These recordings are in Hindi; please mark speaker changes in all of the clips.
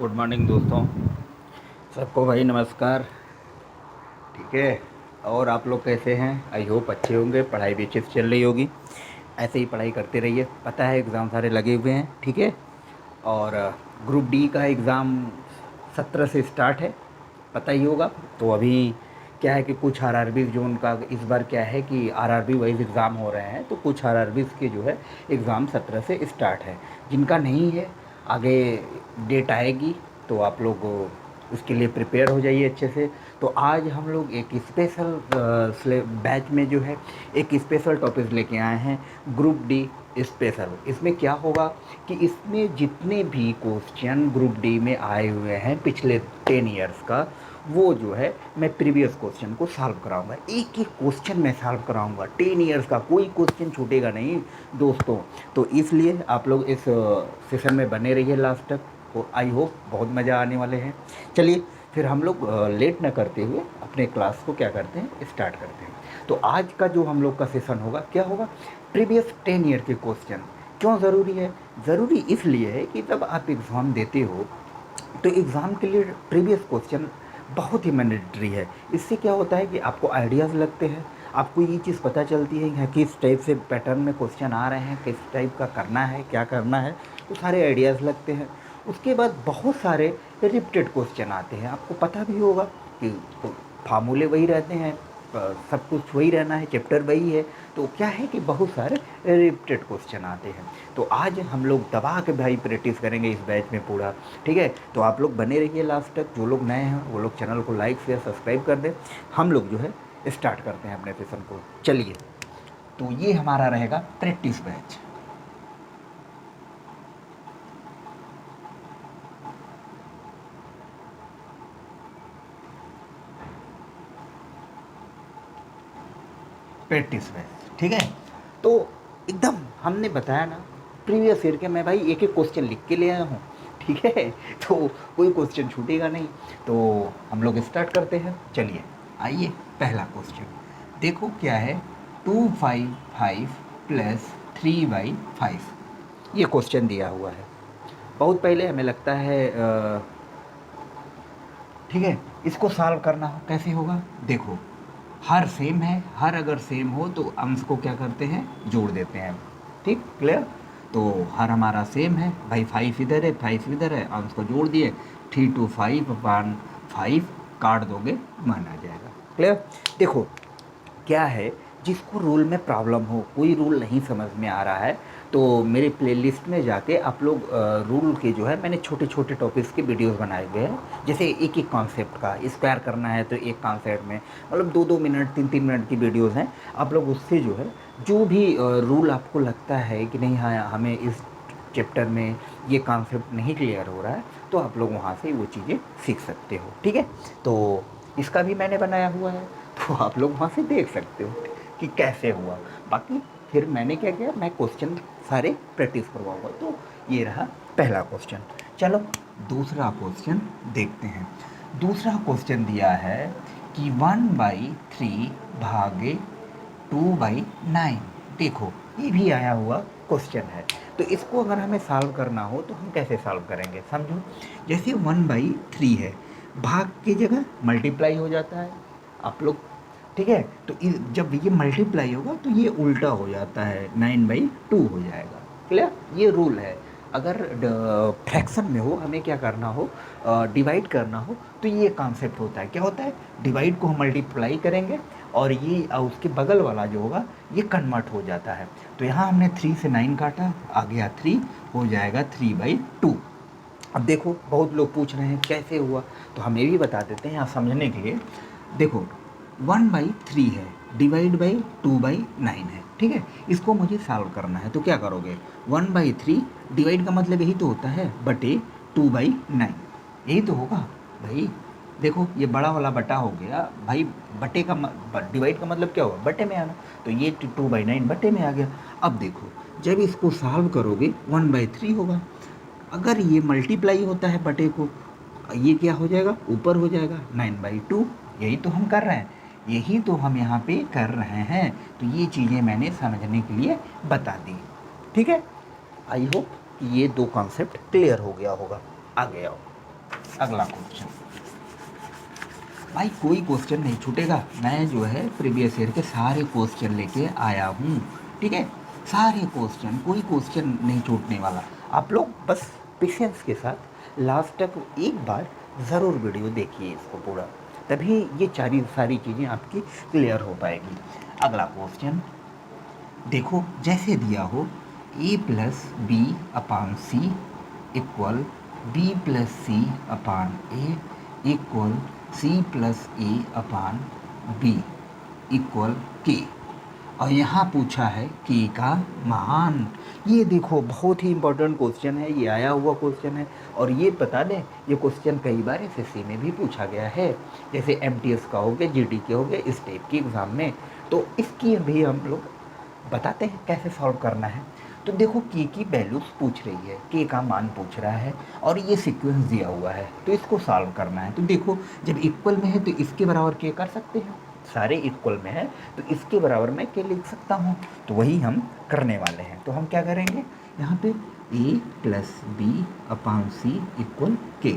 Speaker 1: गुड मॉर्निंग दोस्तों, सबको भाई नमस्कार। ठीक है। और आप लोग कैसे हैं? आई होप अच्छे होंगे। पढ़ाई भी अच्छे से चल रही होगी। ऐसे ही पढ़ाई करते रहिए। पता है एग्ज़ाम सारे लगे हुए हैं, ठीक है। और ग्रुप डी का एग्ज़ाम 17 से स्टार्ट है, पता ही होगा। तो अभी क्या है कि कुछ आरआरबी जो उनका इस बार क्या है कि आरआरबी वाइज एग्ज़ाम हो रहे हैं, तो कुछ आरआरबीज़ के जो है एग्ज़ाम 17 से स्टार्ट है। जिनका नहीं है, आगे डेट आएगी तो आप लोग उसके लिए प्रिपेयर हो जाइए अच्छे से। तो आज हम लोग एक स्पेशल बैच में जो है एक स्पेशल टॉपिक लेके आए हैं, ग्रुप डी स्पेशल। इसमें क्या होगा कि इसमें जितने भी क्वेश्चन ग्रुप डी में आए हुए हैं पिछले 10 ईयर्स का, वो जो है मैं प्रीवियस क्वेश्चन को सॉल्व कराऊंगा। एक एक क्वेश्चन मैं सॉल्व कराऊंगा, 10 ईयर्स का कोई क्वेश्चन छूटेगा नहीं दोस्तों। तो इसलिए आप लोग इस सेशन में बने रहिए लास्ट तक। तो आई होप बहुत मज़ा आने वाले हैं। चलिए फिर हम लोग लेट न करते हुए अपने क्लास को क्या करते हैं, स्टार्ट करते हैं। तो आज का जो हम लोग का सेशन होगा, क्या होगा, प्रीवियस 10 ईयर के क्वेश्चन। क्यों ज़रूरी है? ज़रूरी इसलिए है कि जब आप एग्ज़ाम देते हो तो एग्ज़ाम के लिए प्रीवियस क्वेश्चन बहुत ही मैंडेटरी है। इससे क्या होता है कि आपको आइडियाज़ लगते हैं, आपको ये चीज़ पता चलती है कि किस टाइप से पैटर्न में क्वेश्चन आ रहे हैं, किस टाइप का करना है, क्या करना है, तो सारे आइडियाज़ लगते हैं। उसके बाद बहुत सारे रिपीटेड क्वेश्चन आते हैं, आपको पता भी होगा कि फार्मूले वही रहते हैं, सब कुछ वही रहना है, चैप्टर वही है। तो क्या है कि बहुत सारे रिपीटेड क्वेश्चन आते हैं। तो आज हम लोग दबा के भाई प्रैक्टिस करेंगे इस बैच में पूरा, ठीक है। तो आप लोग बने रहिए लास्ट तक। जो लोग नए हैं वो लोग चैनल को लाइक शेयर सब्सक्राइब कर दें। हम लोग जो है स्टार्ट करते हैं अपने सेशन को। चलिए, तो ये हमारा रहेगा प्रैक्टिस बैच। प्रैक्टिस बैच, ठीक है। तो एकदम हमने बताया ना, प्रीवियस ईयर के मैं भाई एक एक क्वेश्चन लिख के ले आया हूँ, ठीक है। तो कोई क्वेश्चन छूटेगा नहीं। तो हम लोग स्टार्ट करते हैं। चलिए आइए, पहला क्वेश्चन देखो क्या है। 2/5 प्लस 3/5, ये क्वेश्चन दिया हुआ है बहुत पहले, हमें लगता है ठीक है। इसको सॉल्व करना हो कैसे होगा, देखो हर सेम है, हर अगर सेम हो तो अंश को क्या करते हैं, जोड़ देते हैं। ठीक, क्लियर। तो हर हमारा सेम है भाई, 5 इधर है 5 इधर है, अंश को जोड़ दिए, 3 to 5/5 काट दोगे 1 आ जाएगा। क्लियर। देखो क्या है, जिसको रूल में प्रॉब्लम हो, कोई रूल नहीं समझ में आ रहा है, तो मेरे प्लेलिस्ट में जाके आप लोग रूल के जो है मैंने छोटे छोटे टॉपिक्स के वीडियोस बनाए हुए हैं। जैसे एक एक कॉन्सेप्ट का स्क्वायर करना है तो एक कॉन्सेप्ट में मतलब 2-2 मिनट 3-3 मिनट की वीडियोस हैं। आप लोग उससे जो है जो भी रूल आपको लगता है कि नहीं, हाँ हमें इस चैप्टर में ये कॉन्सेप्ट नहीं क्लियर हो रहा है, तो आप लोग वहाँ से वो चीज़ें सीख सकते हो, ठीक है। तो इसका भी मैंने बनाया हुआ है, तो आप लोग वहाँ से देख सकते हो कि कैसे हुआ। बाकी फिर मैंने क्या किया, मैं क्वेश्चन सारे प्रैक्टिस करवाऊंगा। तो ये रहा पहला क्वेश्चन। चलो दूसरा क्वेश्चन देखते हैं। दूसरा क्वेश्चन दिया है कि 1/3 भागे 2/9। देखो ये भी आया हुआ क्वेश्चन है। तो इसको अगर हमें सॉल्व करना हो तो हम कैसे सॉल्व करेंगे, समझो। जैसे 1/3 है, भाग की जगह मल्टीप्लाई हो जाता है आप लोग, ठीक है। तो जब ये मल्टीप्लाई होगा तो ये उल्टा हो जाता है, 9/2 हो जाएगा। क्लियर, ये रूल है। अगर फ्रैक्शन में हो, हमें क्या करना हो, डिवाइड करना हो, तो ये कॉन्सेप्ट होता है। क्या होता है, डिवाइड को हम मल्टीप्लाई करेंगे और ये उसके बगल वाला जो होगा ये कन्वर्ट हो जाता है। तो यहाँ हमने 3 से 9 काटा, आ गया 3, हो जाएगा 3/2। अब देखो बहुत लोग पूछ रहे हैं कैसे हुआ, तो हम ये भी बता देते हैं यहाँ समझने के लिए। देखो 1/3 है, डिवाइड बाई 2/9 है, ठीक है। इसको मुझे सॉल्व करना है, तो क्या करोगे, 1/3 डिवाइड का मतलब यही तो होता है, बटे 2/9, यही तो होगा भाई। देखो ये बड़ा वाला बटा हो गया भाई, बटे का डिवाइड का मतलब क्या होगा, बटे में आना। तो ये 2/9 बटे में आ गया। अब देखो जब इसको सॉल्व करोगे 1/3 होगा। अगर ये मल्टीप्लाई होता है बटे को, ये क्या हो जाएगा, ऊपर हो जाएगा 9/2। यही तो हम कर रहे हैं, यही तो हम यहाँ पे कर रहे हैं। तो ये चीज़ें मैंने समझने के लिए बता दी, ठीक है। आई होप कि ये दो कॉन्सेप्ट क्लियर हो गया होगा। आगे आओ। अगला क्वेश्चन। भाई कोई क्वेश्चन नहीं छूटेगा, मैं जो है प्रीवियस ईयर के सारे क्वेश्चन लेके आया हूँ, ठीक है, सारे क्वेश्चन, कोई क्वेश्चन नहीं छूटने वाला। आप लोग बस पेशेंस के साथ लास्ट तक एक बार ज़रूर वीडियो देखिए इसको पूरा, तभी ये सारी चीज़ें आपकी क्लियर हो पाएगी। अगला क्वेश्चन देखो, जैसे दिया हो a plus b upon c equal b plus c upon a equal c plus a upon b equal k, और यहाँ पूछा है के का मान। ये देखो बहुत ही इंपॉर्टेंट क्वेश्चन है, ये आया हुआ क्वेश्चन है, और ये बता दें ये क्वेश्चन कई बार एसएससी में भी पूछा गया है, जैसे एमटीएस का हो गया, जीडी के हो गए, इस टाइप की एग्ज़ाम में। तो इसकी भी हम लोग बताते हैं कैसे सॉल्व करना है। तो देखो के की वैल्यूज पूछ रही है, के का मान पूछ रहा है, और ये सीक्वेंस दिया हुआ है, तो इसको सॉल्व करना है। तो देखो जब इक्वल में है तो इसके बराबर के कर सकते हैं, सारे इक्वल में है तो इसके बराबर मैं के लिख सकता हूँ, तो वही हम करने वाले हैं। तो हम क्या करेंगे, यहाँ पे a plus b upon c equal k,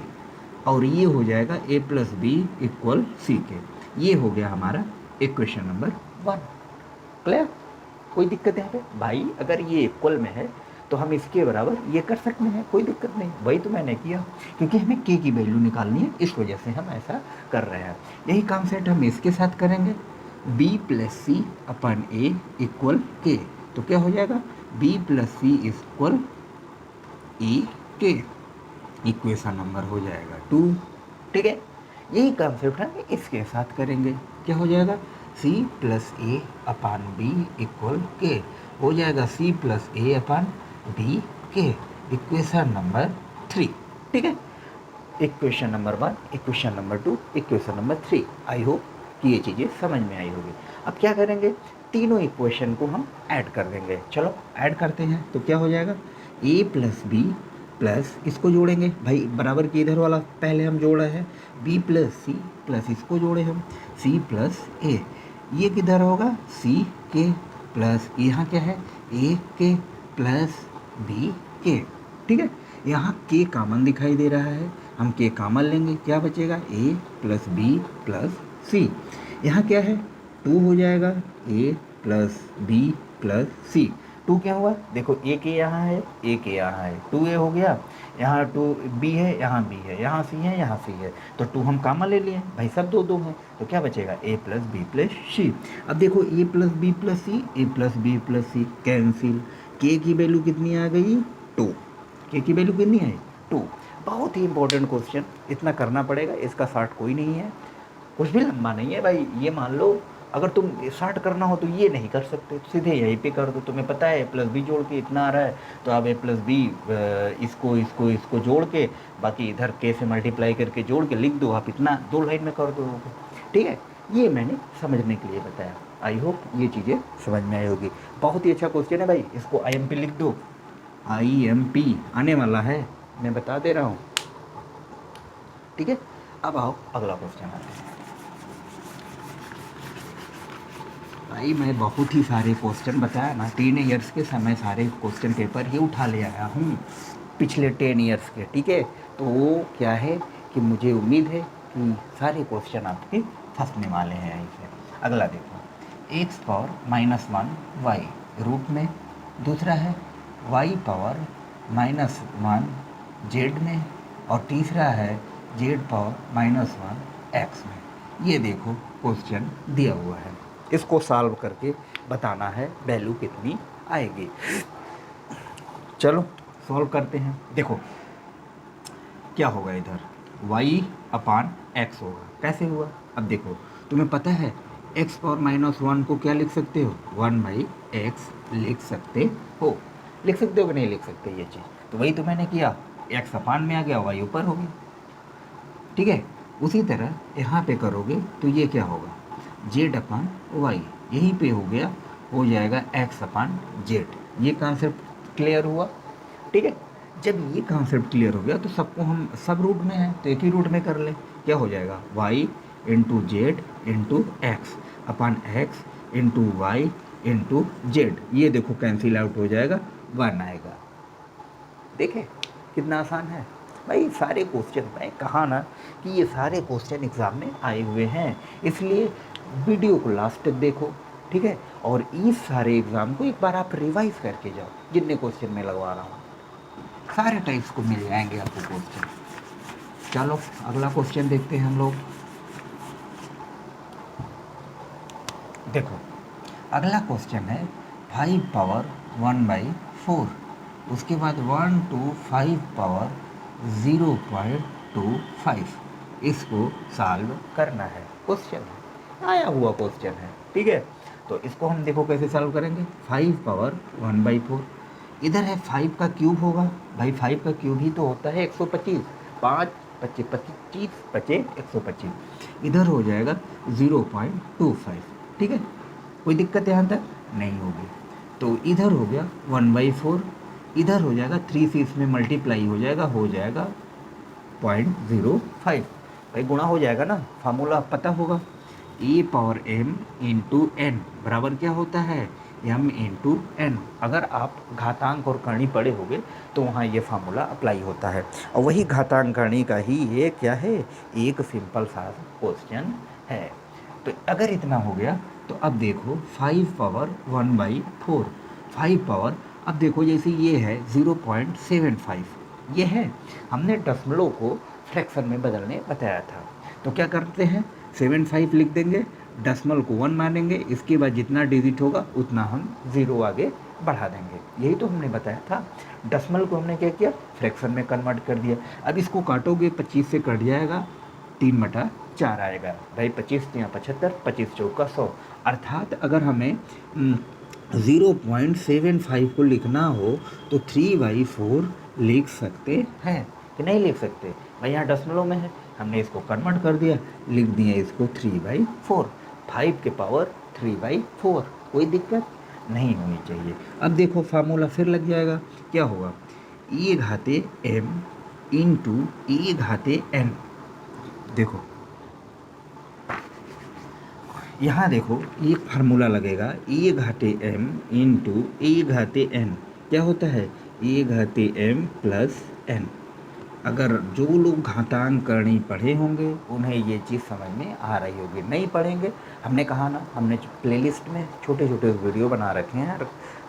Speaker 1: और ये हो जाएगा a plus b equal c k. ये हो गया हमारा इक्वेशन नंबर 1। क्लियर? कोई दिक्कत है भाई? अगर ये इक्वल में है तो हम इसके बराबर ये कर सकते हैं, कोई दिक्कत नहीं। वही तो मैंने किया, क्योंकि हमें के की वैल्यू निकालनी है, इस वजह से हम ऐसा कर रहे हैं। यही काम सेट हम इसके साथ करेंगे, b प्लस सी अपन ए इक्वल के, तो क्या हो जाएगा b प्लस सी इक्वल ए के, इक्वेशन नंबर हो जाएगा 2। ठीक है, यही कॉन्सेप्ट हम इसके साथ करेंगे, क्या हो जाएगा c plus a upon b equal के, हो जाएगा c plus a upon B के, इक्वेशन नंबर 3। ठीक है, equation number 1, equation number 2, equation number 3। I hope कि ये चीज़ें समझ में आई होगी। अब क्या करेंगे, तीनों इक्वेशन को हम ऐड कर देंगे। चलो ऐड करते हैं, तो क्या हो जाएगा a प्लस बी प्लस, इसको जोड़ेंगे भाई बराबर की इधर वाला पहले हम जोड़ा है, b प्लस सी प्लस इसको जोड़े हम c प्लस ए, ये किधर होगा c के प्लस यहाँ क्या है a के प्लस b के। ठीक है, यहाँ k कॉमन दिखाई दे रहा है, हम k कॉमन लेंगे, क्या बचेगा a प्लस बी प्लस सी, यहाँ क्या है 2 हो जाएगा a प्लस बी प्लस सी। 2 क्या हुआ, देखो a के यहाँ है, a के यहाँ है, 2a हो गया, यहाँ 2b है, यहाँ b है, यहाँ c है, यहाँ c है, तो 2 हम कॉमन ले लिए भाई, सब 2 हैं, तो क्या बचेगा a plus b plus c. अब देखो a plus b plus c, a plus b plus c cancel, k की वैल्यू कितनी आ गई 2, k की वैल्यू कितनी है 2। बहुत ही इंपॉर्टेंट क्वेश्चन, इतना करना पड़ेगा, इसका शॉर्ट कोई नहीं है, कुछ भी लंबा नहीं है भाई। ये मान लो अगर तुम शॉर्ट करना हो तो ये नहीं कर सकते, सीधे यहीं पे कर दो, तुम्हें पता है a प्लस बी जोड़ के इतना आ रहा है, तो आप a प्लस बी इसको जोड़ के बाकी इधर k से मल्टीप्लाई करके जोड़ के लिख दो, आप इतना 2 लाइन में कर दो। ठीक है, ये मैंने समझने के लिए बताया, आई होप ये चीज़ें समझ में आई होगी। बहुत ही अच्छा क्वेश्चन है भाई, इसको IMP लिख दो, IMP आने वाला है, मैं बता दे रहा हूँ। ठीक है, अब आओ अगला क्वेश्चन आते हैं। भाई मैं बहुत ही सारे क्वेश्चन बताया ना, 3 ईयर्स के समय सारे क्वेश्चन पेपर ही उठा ले आया हूँ पिछले 10 ईयर्स के। ठीक है, तो वो क्या है कि मुझे उम्मीद है कि सारे क्वेश्चन आपके फंसने वाले हैं यहीं से। अगला देखो, x power minus 1 y root में, दूसरा है वाई पावर माइनस 1 जेड में, और तीसरा है जेड पावर माइनस 1 एक्स में। ये देखो क्वेश्चन दिया हुआ है, इसको सॉल्व करके बताना है वैल्यू कितनी आएगी। चलो सॉल्व करते हैं। देखो क्या होगा, इधर y अपान x होगा, कैसे हुआ, अब देखो तुम्हें पता है x पावर माइनस 1 को क्या लिख सकते हो 1/x लिख सकते हो, लिख सकते हो कि नहीं लिख सकते ये चीज़, तो वही तो मैंने किया, x अपान में आ गया, y ऊपर हो गया। ठीक है, उसी तरह यहाँ पे करोगे तो ये क्या होगा जेड अपान वाई, यहीं पे हो गया, हो जाएगा एक्स अपान जेड। ये कॉन्सेप्ट क्लियर हुआ। ठीक है, जब ये कॉन्सेप्ट क्लियर हो गया तो सबको हम सब रूट में है तो एक ही रूट में कर ले, क्या हो जाएगा Y into Z into X upon X into Y into Z. ये देखो कैंसिल आउट हो जाएगा, 1 आएगा। देखे कितना आसान है। भाई सारे क्वेश्चन, मैं कहा ना कि ये सारे क्वेश्चन एग्ज़ाम में आए हुए हैं, इसलिए वीडियो को लास्ट तक देखो, ठीक है। और इस सारे एग्ज़ाम को एक बार आप रिवाइज करके जाओ, जितने क्वेश्चन मैं लगवा रहा हूँ सारे टाइप्स को मिल जाएंगे आपको क्वेश्चन। चलो अगला क्वेश्चन देखते हैं हम लोग। देखो अगला क्वेश्चन है 5 पावर 1/4, उसके बाद 1 to 5 पावर 0.25, इसको सॉल्व करना है। क्वेश्चन है, आया हुआ क्वेश्चन है, ठीक है। तो इसको हम देखो कैसे सॉल्व करेंगे। 5 पावर 1/4, इधर है 5 का क्यूब होगा, भाई 5 का क्यूब ही तो होता है 125, 5 25 25 पचे 125, इधर हो जाएगा 0.25, ठीक है। कोई दिक्कत यहाँ तक नहीं होगी। तो इधर हो गया 1/4, इधर हो जाएगा 3 से इसमें मल्टीप्लाई हो जाएगा 0.05, भाई गुणा हो जाएगा ना, फार्मूला पता होगा। ए पावर एम इंटू एन बराबर क्या होता है, एम इंटू एन। अगर आप घातांक और करणी पढ़े होगे तो वहाँ ये फार्मूला अप्लाई होता है, और वही घातांक करणी का ही ये क्या है, एक सिंपल सा क्वेश्चन है। तो अगर इतना हो गया तो अब देखो 5 पावर 1/4, 5 पावर, अब देखो जैसे ये है 0.75, ये है, हमने दशमलव को फ्रैक्शन में बदलने बताया था। तो क्या करते हैं, 75 लिख देंगे, दशमलव को 1 मानेंगे, इसके बाद जितना डिजिट होगा उतना हम 0 आगे बढ़ा देंगे, यही तो हमने बताया था। दशमलव को हमने क्या किया, फ्रैक्शन में कन्वर्ट कर दिया। अब इसको काटोगे 25 से कट जाएगा, 3/4 आएगा, भाई 25 या 75, 25 चौका 100। अर्थात अगर हमें 0.75 को लिखना हो तो 3/4 लिख सकते हैं कि नहीं लिख सकते, भाई यहाँ दशमलव में है, हमने इसको कन्वर्ट कर दिया, लिख दिया इसको 3/4, 5 के पावर 3/4, कोई दिक्कत नहीं होनी चाहिए। अब देखो फार्मूला फिर लग जाएगा, क्या होगा, e घाते m into e घाते n। देखो यहाँ देखो एक फार्मूला लगेगा, e घाते m into e घाते n, क्या होता है, e घाते m प्लस n। अगर जो लोग घातांक करणी पढ़े होंगे उन्हें ये चीज़ समझ में आ रही होगी, नहीं पढ़ेंगे, हमने कहा ना, हमने प्लेलिस्ट में छोटे छोटे वीडियो बना रखे हैं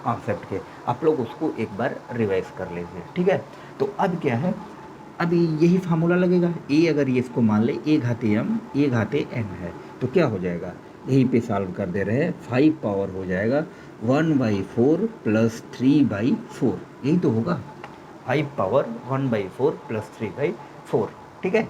Speaker 1: कॉन्सेप्ट के, आप लोग उसको एक बार रिवाइज कर लीजिए, ठीक है। तो अब क्या है, अभी यही फार्मूला लगेगा, ए अगर ये इसको मान ले ए घाते एम ए घाते एन है, तो क्या हो जाएगा, यहीं पे सॉल्व कर दे रहे हैं, 5 पावर हो जाएगा 1/4 प्लस 3/4, यही तो होगा, 5 पावर 1/4 प्लस 3/4, ठीक है।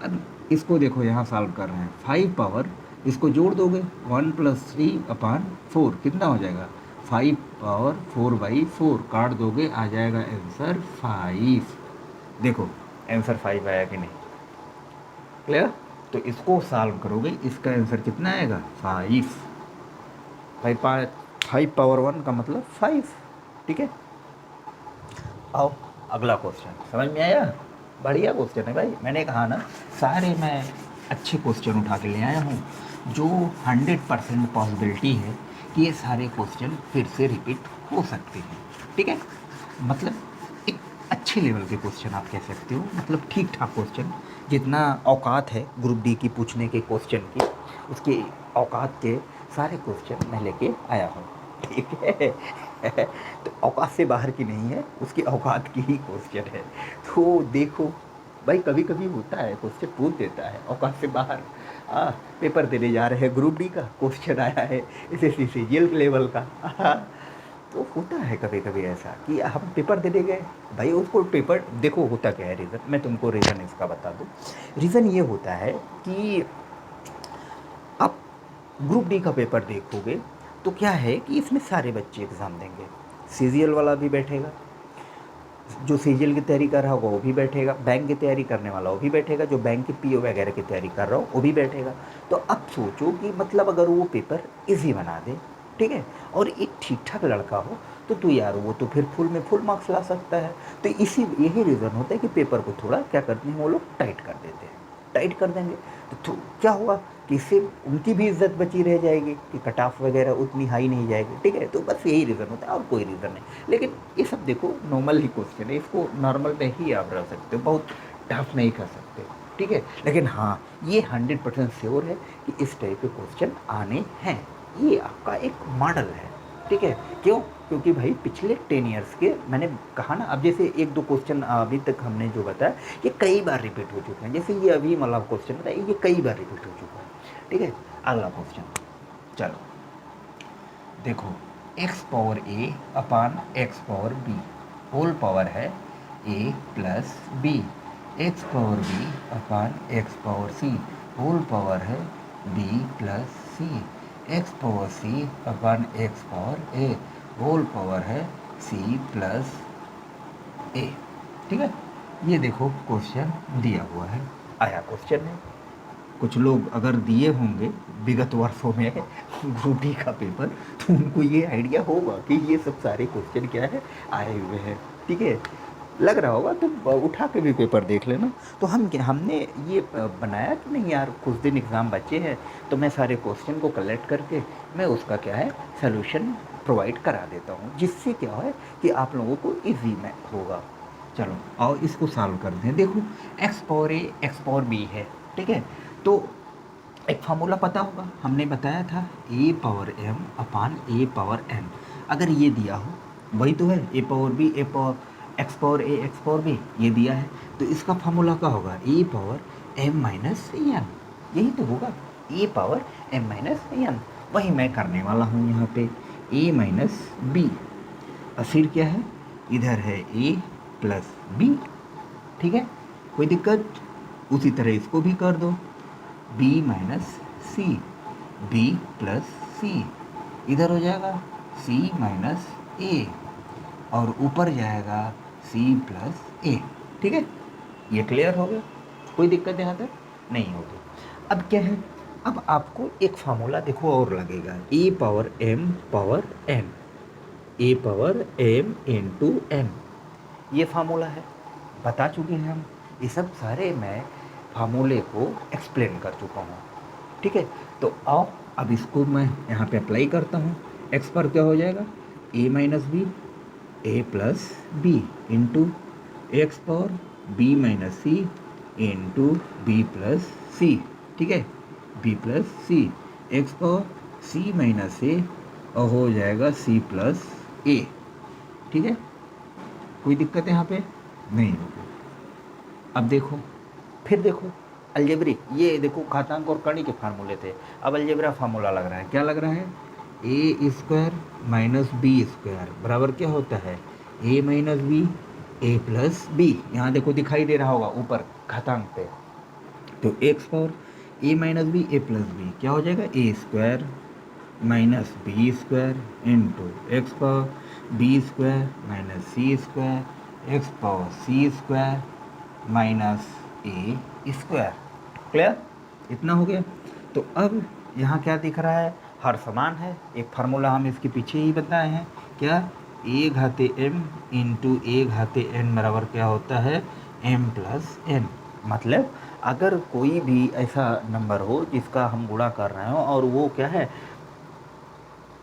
Speaker 1: अब इसको देखो यहाँ सॉल्व कर रहे हैं, 5 पावर, इसको जोड़ दोगे 1 प्लस 3/4 कितना हो जाएगा, 5 पावर 4/4, काट दोगे आ जाएगा आंसर 5। देखो आंसर 5 आया कि नहीं, क्लियर। तो इसको सॉल्व करोगे, इसका आंसर कितना आएगा, 5। 5 पावर 1 का मतलब 5, ठीक है। आओ अगला क्वेश्चन, समझ में आया, बढ़िया क्वेश्चन है भाई, मैंने कहा ना सारे मैं अच्छे क्वेश्चन उठा के ले आया हूँ, जो 100% पॉसिबिलिटी है कि ये सारे क्वेश्चन फिर से रिपीट हो सकते हैं, ठीक है। मतलब एक अच्छे लेवल के क्वेश्चन आप कह सकते हो, मतलब ठीक ठाक क्वेश्चन, जितना औकात है ग्रुप डी की पूछने के क्वेश्चन की, उसके औकात के सारे क्वेश्चन मैं लेके आया हूँ, ठीक है। तो औकात से बाहर की नहीं है, उसकी औकात की ही क्वेश्चन है। तो देखो भाई कभी कभी होता है क्वेश्चन पूछ देता है औकात से बाहर, पेपर देने जा रहे हैं ग्रुप डी का, क्वेश्चन आया है SSC CGL लेवल का, तो होता है कभी कभी ऐसा कि हम पेपर देने गए, भाई उसको पेपर देखो होता क्या है, रीज़न मैं तुमको रीज़न इसका बता दूँ। रीज़न ये होता है कि आप ग्रुप डी का पेपर देखोगे तो क्या है कि इसमें सारे बच्चे एग्ज़ाम देंगे, CGL वाला भी बैठेगा, जो CGL की तैयारी कर रहा होगा वो भी बैठेगा, बैंक की तैयारी करने वाला वो भी बैठेगा, जो बैंक की PO वगैरह की तैयारी कर रहा हो वो भी बैठेगा। तो अब सोचो कि मतलब अगर वो पेपर इजी बना दे, ठीक है, और एक ठीक ठाक लड़का हो तो यार वो तो फिर फुल में फुल मार्क्स ला सकता है। तो यही रीज़न होता है कि पेपर को थोड़ा क्या करते हैं वो लोग टाइट कर देते हैं, टाइट कर देंगे तो क्या हुआ कि इससे उनकी भी इज्जत बची रह जाएगी कि कट ऑफ वगैरह उतनी हाई नहीं जाएगी, ठीक है। तो बस यही रीज़न होता है और कोई रीज़न नहीं। लेकिन ये सब देखो नॉर्मल ही क्वेश्चन है, इसको नॉर्मल में ही आप रह सकते हो, बहुत टफ नहीं कर सकते, ठीक है। लेकिन हाँ, ये 100% श्योर है कि इस टाइप के क्वेश्चन आने हैं, ये आपका एक मॉडल है, ठीक है। क्यों? क्योंकि भाई पिछले 10 ईयर्स के मैंने कहा ना, अब जैसे एक दो क्वेश्चन अभी तक हमने जो बताया ये कई बार रिपीट हो चुके हैं, जैसे ये अभी मतलब क्वेश्चन बताया ये कई बार रिपीट हो चुका है, ठीक है। अगला क्वेश्चन चलो देखो, x power A upon X power B whole power है A plus B, X power B upon X power C whole power है B plus C, X power C upon X power A whole power है सी प्लस ए, ठीक है। ये देखो क्वेश्चन दिया हुआ है, आया क्वेश्चन है। कुछ लोग अगर दिए होंगे विगत वर्षों में ग्रुप डी का पेपर, तो उनको ये आइडिया होगा कि ये सब सारे क्वेश्चन क्या है आए हुए हैं, ठीक है। लग रहा होगा तो उठा के भी पेपर देख लेना। तो हमने ये बनाया कि नहीं यार, कुछ दिन एग्ज़ाम बचे हैं तो मैं सारे क्वेश्चन को कलेक्ट करके मैं उसका क्या है सलूशन प्रोवाइड करा देता हूँ, जिससे क्या है कि आप लोगों को ईजी में होगा। चलो और इसको सॉल्व करते हैं। देखो एक्स पावर ए एक्स पावर बी है, ठीक है। तो एक फार्मूला पता होगा, हमने बताया था ए पावर एम अपान ए पावर एन। अगर ये दिया हो, वही तो है ए पावर बी ए पावर एक्स पावर ए एक्स पावर बी, ये दिया है तो इसका फार्मूला क्या होगा ए पावर एम माइनस एन, यही तो होगा ए पावर एम माइनस एन। वही मैं करने वाला हूँ यहाँ पे ए माइनस बी, और फिर क्या है इधर है ए प्लस बी, ठीक है। कोई दिक्कत? उसी तरह इसको भी कर दो b माइनस सी, बी प्लस सी, इधर हो जाएगा c माइनस ए, और ऊपर जाएगा c प्लस ए, ठीक है। ये क्लियर हो गया? कोई दिक्कत यहाँ तक नहीं होगी। अब क्या है, अब आपको एक फार्मूला देखो और लगेगा ए पावर एम पावर एन, ए पावर एम इंटू एन, ये फार्मूला है, बता चुके हैं हम। ये सब सारे मैं फार्मूले को एक्सप्लेन कर चुका हूँ, ठीक है। तो आओ अब इसको मैं यहाँ पे अप्लाई करता हूँ। एक्स पर क्या हो जाएगा A minus B A plus B into X power B minus C into B plus C, ठीक है, B plus C, X power C minus A और हो जाएगा सी प्लस ए, ठीक है। कोई दिक्कत यहाँ पे नहीं होगी। अब देखो फिर देखो अलजेब्रिक, ये देखो घातांक और कड़ी के फार्मूले थे, अब अलजेब्रा फार्मूला लग रहा है। क्या लग रहा है ए स्क्वायर माइनस बी स्क्वायर बराबर क्या होता है ए minus B A plus B. यहाँ देखो दिखाई दे रहा होगा ऊपर घातांक पे, तो X power A minus B A plus B क्या हो जाएगा A square minus B square into X power B square minus C square X power C square minus A square. Clear? इतना हो गया। तो अब यहाँ क्या दिख रहा है, हर समान है। एक फार्मूला हम इसके पीछे ही बताए हैं, क्या ए घाते एम इंटू ए घाते एन बराबर क्या होता है एम प्लस एन। मतलब अगर कोई भी ऐसा नंबर हो जिसका हम गुणा कर रहे हो और वो क्या है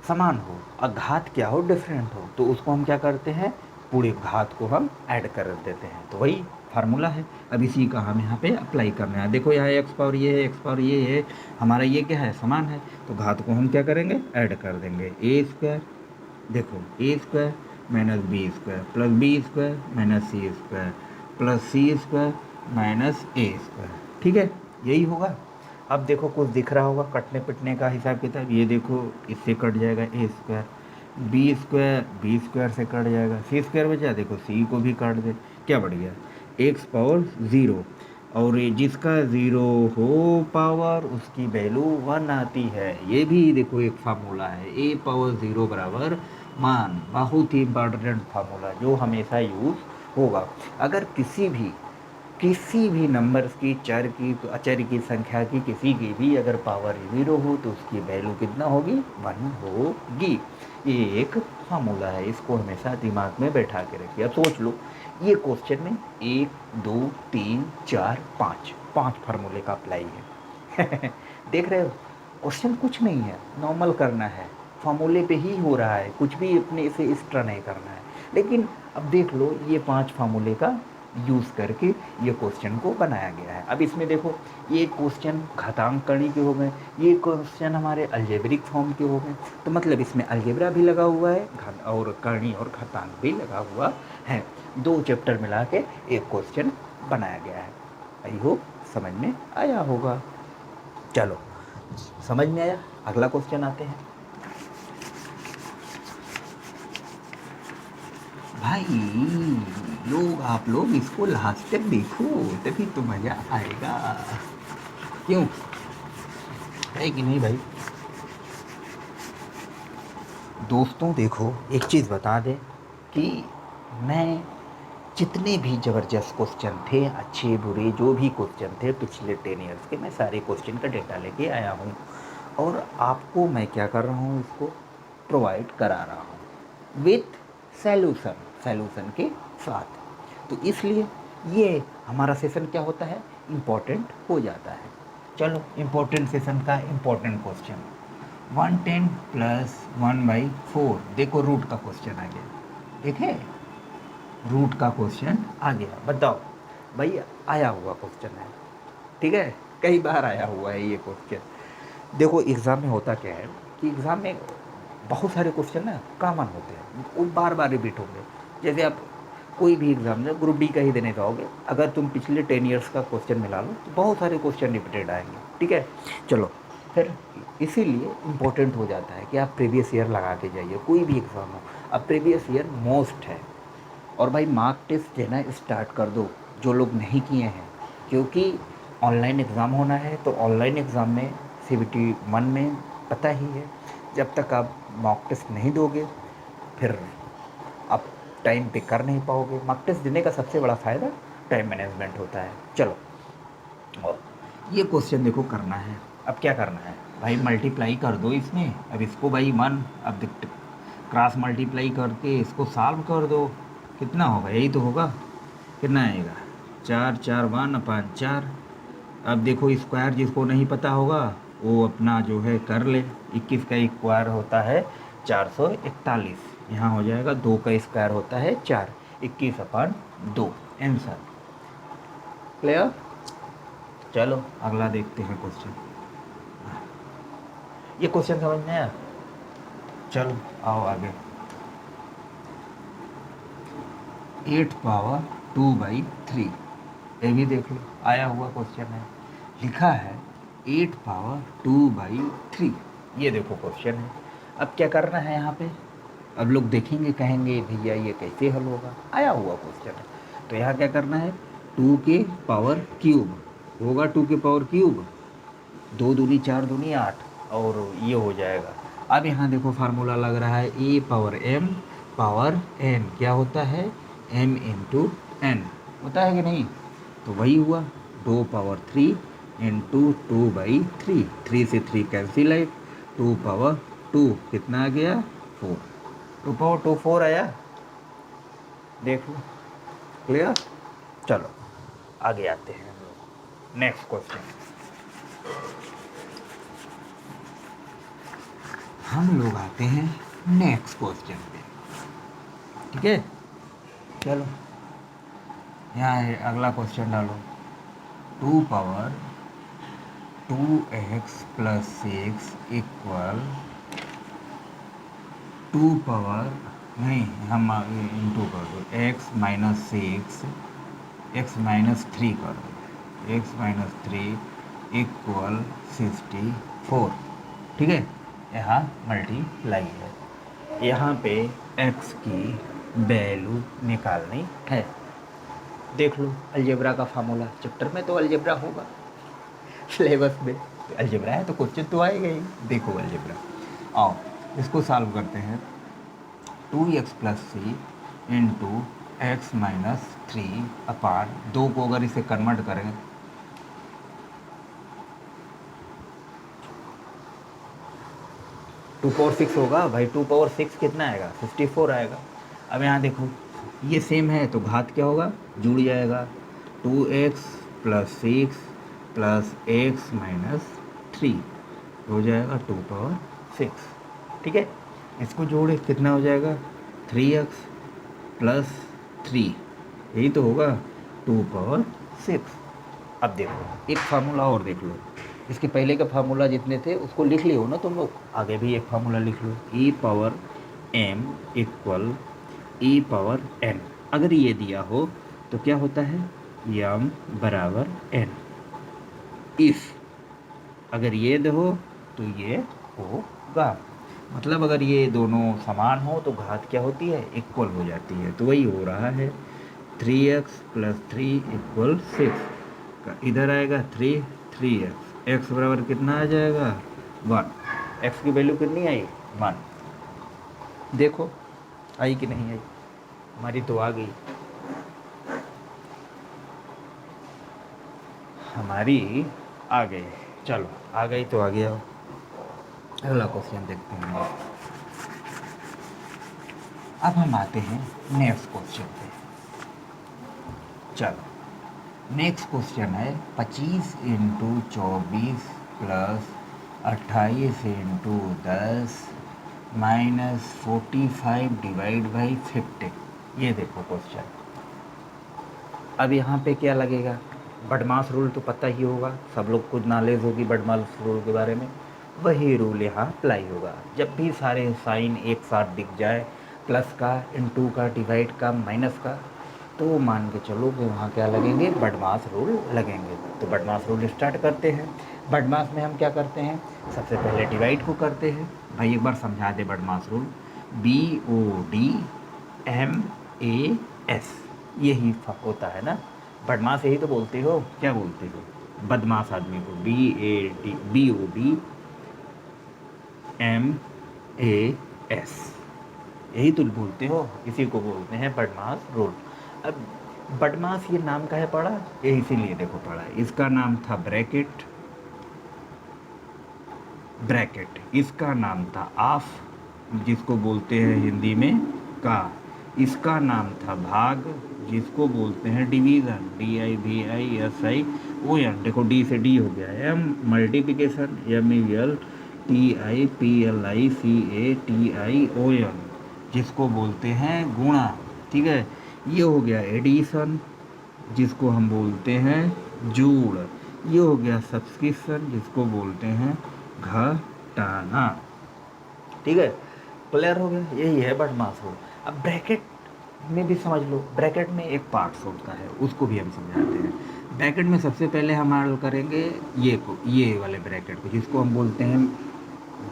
Speaker 1: समान हो और घात क्या हो डिफरेंट हो, तो उसको हम क्या करते हैं पूरे घात को हम ऐड कर देते हैं। तो वही फार्मूला है। अब इसी का हम यहाँ पे अप्लाई करना है। देखो यहाँ एक्स पावर ये है एक्स पावर ये है, हमारा ये क्या है समान है, तो घात को हम क्या करेंगे ऐड कर देंगे। ए स्क्वायर देखो A square minus B square plus B square minus C square plus C square minus A square, ठीक है, यही होगा। अब देखो कुछ दिख रहा होगा कटने पिटने का हिसाब किताब, ये देखो इससे कट जाएगा ए स्क्वायर, बी स्क्वायर से कट जाएगा, सी स्क्वायर बचा, देखो सी को भी काट दे, क्या बढ़ गया एक्स पावर ज़ीरो, और ये जिसका ज़ीरो हो पावर उसकी वैल्यू 1 आती है। ये भी देखो एक फार्मूला है ए पावर ज़ीरो बराबर मान, बहुत ही इम्पॉर्टेंट फार्मूला जो हमेशा यूज़ होगा। अगर किसी भी किसी भी नंबर्स की, चर की, तो अचर की, संख्या की, किसी की भी अगर पावर 0 हो तो उसकी वैल्यू कितना होगी, 1 होगी। ये एक फार्मूला है, इसको हमेशा दिमाग में बैठा के रखिए। अब सोच लो, ये क्वेश्चन में 1 2 3 4 5 5 फार्मूले का अप्लाई है। देख रहे हो, क्वेश्चन कुछ नहीं है, नॉर्मल करना है, फार्मूले पे ही हो रहा है, कुछ भी अपने से एक्स्ट्रा नहीं करना है। लेकिन अब देख लो, ये 5 फार्मूले का यूज़ करके ये क्वेश्चन को बनाया गया है। अब इसमें देखो, ये क्वेश्चन घातांक करणी के हो गए, ये क्वेश्चन हमारे अलजेब्रिक फॉर्म के हो गए, तो मतलब इसमें अलजेब्रा भी लगा हुआ है और करणी और घातांक भी लगा हुआ है। 2 चैप्टर मिला के एक क्वेश्चन बनाया गया है। आई होप समझ में आया होगा। चलो, समझ में आया, अगला क्वेश्चन आते हैं। भाई लोग, आप लोग इसको लास्ट तक देखो, तभी तो मज़ा आएगा। क्यों, है कि नहीं भाई? दोस्तों देखो, एक चीज़ बता दें कि मैं जितने भी ज़बरदस्त क्वेश्चन थे, अच्छे बुरे जो भी क्वेश्चन थे पिछले 10 ईयर्स के, मैं सारे क्वेश्चन का डेटा लेके आया हूँ और आपको मैं क्या कर रहा हूँ, इसको प्रोवाइड करा रहा हूँ विथ सैल्यूशन के साथ। तो इसलिए ये हमारा सेशन क्या होता है, इम्पोर्टेंट हो जाता है। चलो, इम्पोर्टेंट सेशन का इम्पोर्टेंट क्वेश्चन 110 + 1/4। देखो, रूट का क्वेश्चन आ गया, देखे, रूट का क्वेश्चन आ गया। बताओ भाई, आया हुआ क्वेश्चन है, ठीक है, कई बार आया हुआ है ये क्वेश्चन। देखो, एग्ज़ाम में होता क्या है कि एग्ज़ाम में बहुत सारे क्वेश्चन ना कॉमन होते हैं, वो बार बार रिपीट होंगे। जैसे आप कोई भी एग्ज़ाम में ग्रुप डी का ही देने जाओगे, अगर तुम पिछले 10 ईयर्स का क्वेश्चन मिला लो तो बहुत सारे क्वेश्चन रिपीटेड आएंगे, ठीक है। चलो, फिर इसीलिए इम्पोर्टेंट हो जाता है कि आप प्रीवियस ईयर लगा के जाइए, कोई भी एग्ज़ाम हो। अब प्रीवियस ईयर मोस्ट है। और भाई मार्क टेस्ट देना स्टार्ट कर दो, जो लोग नहीं किए हैं, क्योंकि ऑनलाइन एग्ज़ाम होना है। तो ऑनलाइन एग्ज़ाम में CBT 1 में पता ही है, जब तक आप मॉक टेस्ट नहीं दोगे फिर आप टाइम पे कर नहीं पाओगे। मॉक टेस्ट देने का सबसे बड़ा फ़ायदा टाइम मैनेजमेंट होता है। चलो, और ये क्वेश्चन देखो करना है। अब क्या करना है भाई, मल्टीप्लाई कर दो इसमें। अब इसको भाई 1, अब क्रॉस मल्टीप्लाई करके इसको सॉल्व कर दो, कितना होगा, यही तो होगा। कितना आएगा, 4 4 1/4। अब देखो, स्क्वायर जिसको नहीं पता होगा वो अपना जो है कर ले। 21 का स्क्वायर होता है 441, यहाँ हो जाएगा 2 का स्क्वायर होता है 4, 21/2 आंसर। क्लियर? चलो अगला देखते हैं क्वेश्चन। ये क्वेश्चन समझ में आया? चलो आओ आगे। 8^2/3, ये भी देख लो, आया हुआ क्वेश्चन है, लिखा है 8^2/3। ये देखो क्वेश्चन है। अब क्या करना है यहाँ पे, अब लोग देखेंगे कहेंगे भैया ये कैसे हल होगा, आया हुआ क्वेश्चन है। तो यहाँ क्या करना है, 2 के पावर क्यूब होगा, 2 के पावर क्यूब, 2 दूनी 4 दूनी 8, और ये हो जाएगा। अब यहाँ देखो फार्मूला लग रहा है A⁴m पावर n, क्या होता है, m × n होता है कि नहीं। तो वही हुआ 2^3 × 2/3, 3 से 3 कैंसिल है, 2^2 कितना आ गया, 4, 2^2 4 आया, देख लो। क्लियर? चलो आगे आते हैं हम लोग नेक्स्ट क्वेश्चन। हम लोग आते हैं नेक्स्ट क्वेश्चन पे, ठीक है। चलो यहाँ है, अगला क्वेश्चन डालो। 2^2x + 6 = 2 नहीं, हम इंटू कर दो, x - 6 x - 3 कर दो, x - 3 = 64, ठीक है। यहाँ मल्टीप्लाई है, यहाँ पे x की वैल्यू निकालनी है। देख लो अलजेब्रा का फार्मूला, चैप्टर में तो अलजेब्रा होगा, सिलेबस में अलजेब्रा है तो क्वेश्चन तो आएगा ही। देखो अलजेब्रा, आओ इसको सॉल्व करते हैं। 2x + 3 × एक्स माइनस 3 अपान 2 को अगर इसे कन्वर्ट करें 2 पावर 6 होगा भाई। 2 पावर 6 कितना आएगा? 54 आएगा। अब यहाँ देखो ये सेम है तो घात क्या होगा? जुड़ जाएगा। 2x plus 6 plus x minus 3 हो जाएगा 2 पावर 6। ठीक है, इसको जोड़े कितना हो जाएगा? 3x प्लस 3, यही तो होगा 2 पावर 6। अब देखो एक फार्मूला और देख लो, इसके पहले का फार्मूला जितने थे उसको लिख लियो ना तुम लोग, आगे भी एक फार्मूला लिख लो। e power m equal e power n। अगर ये दिया हो तो क्या होता है? m बराबर n। इफ अगर ये दो तो ये होगा, मतलब अगर ये दोनों समान हो तो घात क्या होती है? इक्वल हो जाती है। तो वही हो रहा है 3x प्लस 3 इक्वल 6। इधर आएगा 3x, x बराबर कितना आ जाएगा? 1। x की वैल्यू कितनी आई? 1। देखो आई कि नहीं आई? हमारी तो आ गई, हमारी आ गई। चलो आ गई तो आ गया। अगला क्वेश्चन देखते हैं। अब हम आते हैं नेक्स्ट क्वेश्चन पे। चलो नेक्स्ट क्वेश्चन है 25 into 24 plus 28 into 10 minus 45 divide by 50। ये देखो क्वेश्चन। अब यहाँ पे क्या लगेगा? बदमाश रूल तो पता ही होगा, सब लोग को नॉलेज होगी बदमाश रूल के बारे में। वही रूल यहाँ अप्लाई होगा। जब भी सारे साइन एक साथ दिख जाए, प्लस का, इनटू का, डिवाइड का, माइनस का, तो मान के चलो कि वहाँ क्या लगेंगे? बदमाश रूल लगेंगे। तो बदमाश रूल स्टार्ट करते हैं। बदमाश में हम क्या करते हैं? सबसे पहले डिवाइड को करते हैं। भाई एक बार समझा दे बदमाश रूल। BODMAS यही होता है ना? बदमाश यही तो बोलते हो, क्या बोलते हो बदमाश आदमी को? BADMAS यही तो बोलते हो, इसी को बोलते हैं बदमाश रूल। अब बदमाश ये नाम का है पढ़ा, ये इसीलिए देखो पढ़ा। इसका नाम था ब्रैकेट, इसका नाम था ऑफ, जिसको बोलते हैं हिंदी में का। इसका नाम था भाग, जिसको बोलते हैं डिवीज़न, DIVISION। देखो डी से डी हो गया। M मल्टीप्लिकेशन, MELTIPLICATION, जिसको बोलते हैं गुणा। ठीक है, ये हो गया एडिशन, जिसको हम बोलते हैं जोड़। ये हो गया सब्सक्रिप्शन, जिसको बोलते हैं घटाना। ठीक है, क्लियर हो गया? यही है बदमाश रूल। अब ब्रैकेट में भी समझ लो, ब्रैकेट में एक पार्ट्स होता है, उसको भी हम समझाते हैं। ब्रैकेट में सबसे पहले हम हल करेंगे ये वाले ब्रैकेट को, जिसको हम बोलते हैं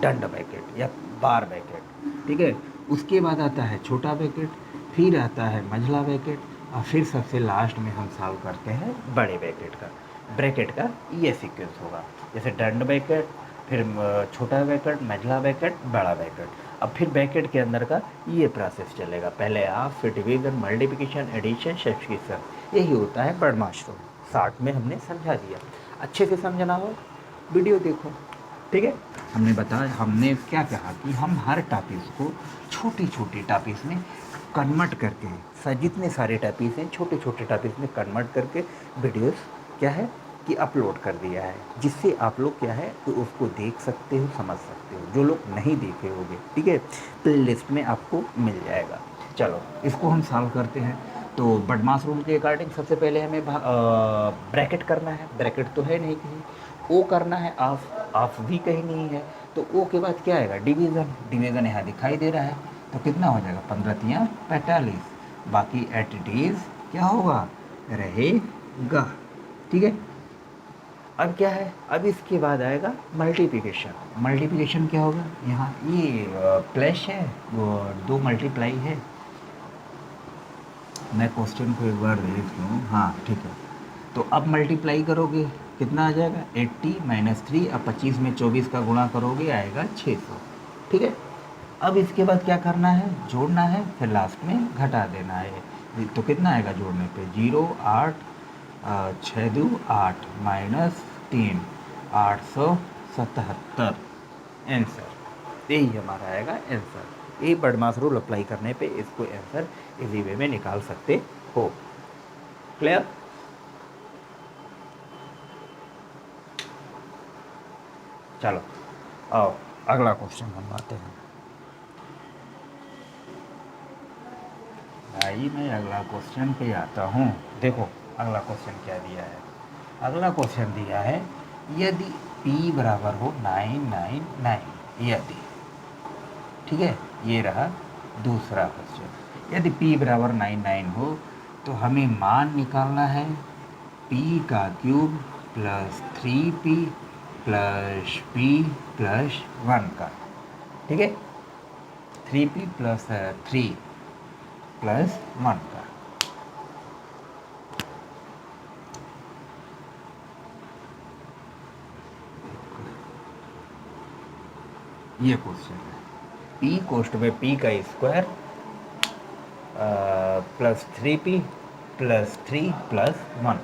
Speaker 1: डंड ब्रैकेट या बार ब्रैकेट। ठीक है, उसके बाद आता है छोटा ब्रैकेट, फिर आता है मझला ब्रैकेट, और फिर सबसे लास्ट में हम सॉल्व करते हैं बड़े ब्रैकेट का। ब्रैकेट का ये सीक्वेंस होगा, जैसे डंड ब्रैकेट, फिर छोटा ब्रैकेट, मझला ब्रैकेट, बड़ा ब्रैकेट। अब फिर ब्रैकेट के अंदर का ये प्रोसेस चलेगा, पहले हाफ, फिर डिवीजन, मल्टीप्लिकेशन, एडिशन, सब्सट्रैक्शन। यही होता है बदमाश रूल। शॉर्ट में हमने समझा दिया। अच्छे से समझना हो वीडियो देखो। ठीक है, हमने क्या कहा कि हम हर टॉपिक्स को छोटी छोटी टॉपिक्स में कन्वर्ट करके, जितने सारे टॉपिक्स हैं छोटे छोटे टॉपिक्स में कन्वर्ट करके वीडियोस क्या है कि अपलोड कर दिया है, जिससे आप लोग क्या है कि उसको देख सकते हो, समझ सकते हो। जो लोग नहीं देखे होंगे, ठीक है, प्ले लिस्ट में आपको मिल जाएगा। चलो इसको हम सॉल्व करते हैं। तो बदमाश रूल के अकॉर्डिंग सबसे पहले हमें ब्रैकेट करना है। ब्रैकेट तो है नहीं कहीं, ओ करना है, ऑफ भी कहीं नहीं है। तो ओ के बाद क्या आएगा? डिवीज़न यहाँ दिखाई दे रहा है, तो कितना हो जाएगा? 15 तियाँ 45। बाकी एट इट इज़ क्या होगा? रहेगा। ठीक है, अब क्या है? अब इसके बाद आएगा मल्टीप्लिकेशन। मल्टीप्लिकेशन क्या होगा? यहाँ ये प्लस है, वो 2 मल्टीप्लाई है। मैं क्वेश्चन को एक बार देख लूँ। हाँ ठीक है, तो अब मल्टीप्लाई करोगे कितना आ जाएगा? 80 माइनस 3। अब 25 में 24 का गुणा करोगे आएगा 600। ठीक है, अब इसके बाद क्या करना है? जोड़ना है, फिर लास्ट में घटा देना है। तो कितना आएगा जोड़ने पे, 0 8 6 2 8 माइनस 3 877 आंसर। यही हमारा आएगा आंसर। ये बर्डमास रूल अप्लाई करने पे इसको आंसर इजी वे में निकाल सकते हो। क्लियर? चलो आओ अगला क्वेश्चन बनवाते हैं। भाई मैं अगला क्वेश्चन पे आता हूँ। देखो अगला क्वेश्चन क्या दिया है। अगला क्वेश्चन दिया है यदि p बराबर हो 999, यदि, ठीक है, ये रहा दूसरा क्वेश्चन। यदि p बराबर 99 हो तो हमें मान निकालना है p का cube plus 3p plus p plus 1 का, ठीक है, 3p प्लस 3 प्लस 1 का। ये क्वेश्चन है। p कोष्ट में p का square plus 3p plus 3 plus 1।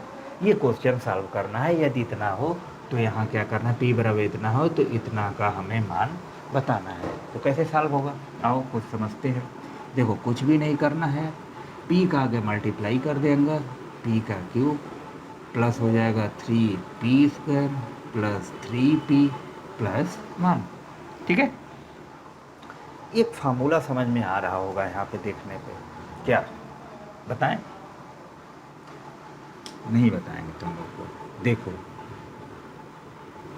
Speaker 1: ये क्वेश्चन सॉल्व करना है। यदि इतना हो तो यहाँ क्या करना है, p बराबर इतना हो तो इतना का हमें मान बताना है। तो कैसे सॉल्व होगा, आओ कुछ समझते हैं। देखो कुछ भी नहीं करना है, p का आगे मल्टीप्लाई कर देंगे, p का क्यूब प्लस हो जाएगा 3p square plus 3p plus 1, ठीक है। एक फार्मूला समझ में आ रहा होगा यहाँ पे देखने पे, क्या बताएं? नहीं बताएंगे तुम लोग को, देखो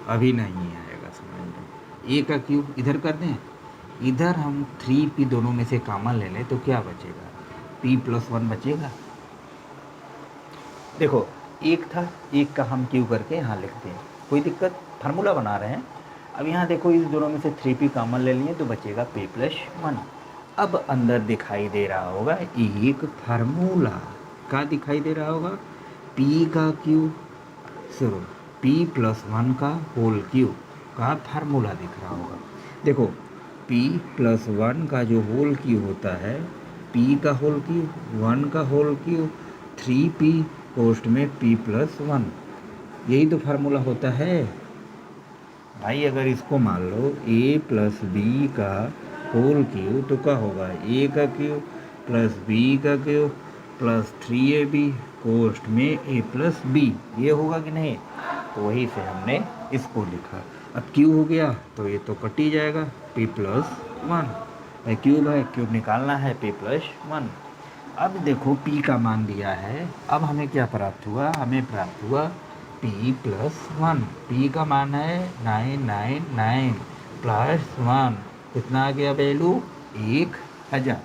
Speaker 1: अभी नहीं आएगा समझ में। ए का क्यूब इधर कर दें, इधर हम 3p दोनों में से कॉमन ले लें तो क्या बचेगा, p प्लस 1 बचेगा। देखो एक था, एक का हम क्यू करके यहाँ लिखते हैं, कोई दिक्कत, फार्मूला बना रहे हैं। अब यहाँ देखो इस दोनों में से 3p कॉमन ले लिए तो बचेगा p प्लस 1। अब अंदर दिखाई दे रहा होगा एक फार्मूला, का दिखाई दे रहा होगा, p का क्यूब शुरू p प्लस 1 का होल क्यूब का फार्मूला दिख रहा होगा। देखो p प्लस 1 का जो होल क्यूब होता है, p का होल क्यूब 1 का होल क्यूब 3p कोष्ट में p प्लस 1, यही तो फार्मूला होता है भाई। अगर इसको मान लो a प्लस बी का होल क्यूब तो क्या होगा, a का क्यूब प्लस b का क्यूब प्लस 3ab कोष्ट में a प्लस b, ये होगा कि नहीं। तो वही से हमने इसको लिखा। अब क्यूब हो गया तो ये तो कट ही जाएगा, p प्लस 1 क्यूब है, क्यूब निकालना है p प्लस 1। अब देखो p का मान दिया है, अब हमें क्या प्राप्त हुआ, हमें प्राप्त हुआ p प्लस 1। p का मान है 999 प्लस 1, कितना आ गया वैल्यू, 1000,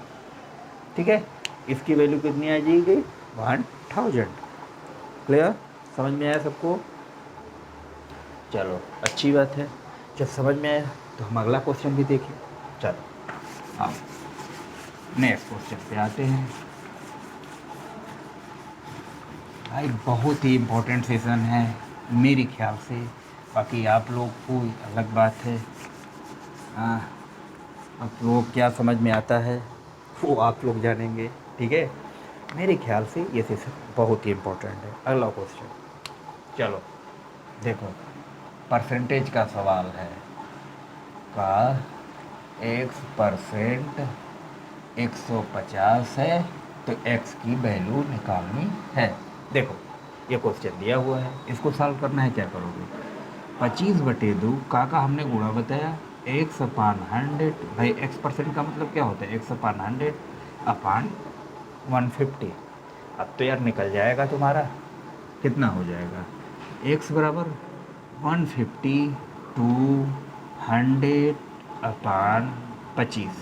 Speaker 1: ठीक है। इसकी वैल्यू कितनी आ जाएगी, 1000। क्लियर, समझ में आया सबको? चलो अच्छी बात है, जब समझ में आया तो हम अगला क्वेश्चन भी देखें। चलो आओ नेक्स्ट क्वेश्चन पे आते हैं। भाई बहुत ही इम्पोर्टेंट सेशन है मेरे ख्याल से, बाकी आप लोग को अलग बात है। आप लोग क्या समझ में आता है वो आप लोग जानेंगे, ठीक है। मेरे ख्याल से ये सेशन बहुत ही इम्पोर्टेंट है। अगला क्वेश्चन, चलो देखो परसेंटेज का सवाल है, का x% 150 है तो x की वैल्यू निकालनी है। देखो ये क्वेश्चन दिया हुआ है, इसको सॉल्व करना है। क्या करोगे, 25/2 का हमने गुणा बताया, x अपान 100, भाई x% का मतलब क्या होता है, x अपान 100 अपान 150। अब तो यार निकल जाएगा तुम्हारा, कितना हो जाएगा, x बराबर 150 टू 100 अपान 25,